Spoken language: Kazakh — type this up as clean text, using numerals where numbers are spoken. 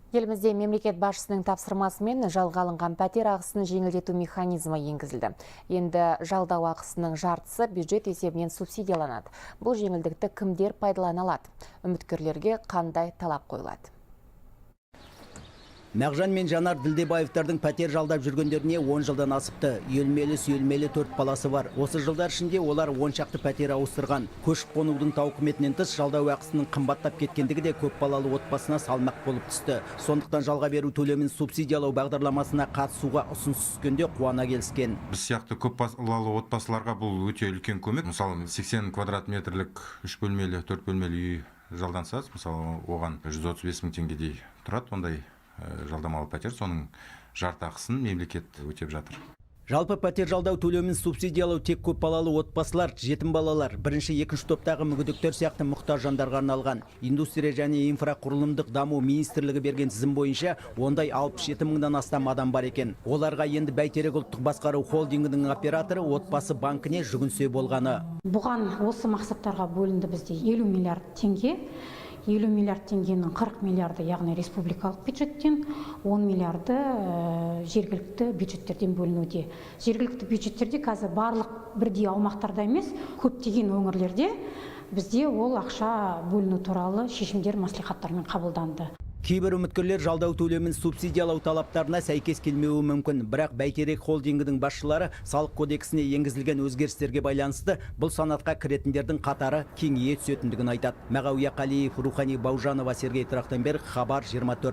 Елімізде мемлекет басшысының тапсырмасымен жалға алынған пәтер ақысын жеңілдету механизмі енгізілді. Енді жалдау ақысының жартысы бюджет есебінен субсидияланады. Бұл жеңілдікті кімдер пайдалана алады? Үміткерлерге қандай талап қойылады? Мағжан мен Жанар Ділдебаевтардың пәтер жалдап жүргендеріне 10 жылдан асыпты. Үйелмелі-сүйелмелі 4 баласы бар. Осы жылдар ішінде олар 10 шақты пәтер ауыстырған. Көшіп қонудың тауқыметінен тыс жалдау ақысының қымбаттап кеткендігі де көп балалы отбасына салмақ болып түсті. Сондықтан жалға беру төлемін субсидиялау бағдарламасына қатысуға ұсыныс түскенде қуана келіскен. Біз сияқты көп балалы отбасыларға бұл өте үлкен көмек. Мысалы 80 квадрат метрлік 3 бөлмелі, 4 бөлмелі үй жалданса, мысалы оған 135 мың теңгедей тұрады ондай жалдамалы пәтер, соның жарты ақысын мемлекет өтеп жатыр. Жалпы пәтер жалдау төлемін субсидиялау тек көп балалы отбасылар, жетім балалар, бірінші, екінші топтағы мүгедектер сияқты мұқтаж жандарға арналған. Индустрия және инфрақұрылымдық даму министрлігі берген тізім бойынша ондай 67 мыңнан астам адам бар екен. Оларға енді Бәйтерек ұлттық басқару холдингінің операторы отбасы банкіне жүгінсе болғаны. Бұған осы мақсаттарға бөлінді бізде 50 миллиард теңге. 50 миллиард теңгенің 40 миллиарды, яғни республикалық бюджеттен, 10 миллиарды жергілікті бюджеттерден бөлінуде. Жергілікті бюджеттерде қазір барлық бірдей аумақтарда емес, көптеген өңірлерде бізде ол ақша бөліну туралы шешімдер мәслихаттармен қабылданды. Кейбір үміткерлер жалдау төлемін субсидиялау талаптарына сәйкес келмеуі мүмкін. Бірақ Бәйтерек холдингінің басшылары салық кодексіне енгізілген өзгерістерге байланысты бұл санатқа кіретіндердің қатары кеңейе түсетіндігін айтады. Мағауия Қалиев, Рухани Баужанова, Сергей Трахтенберг, Хабар 24.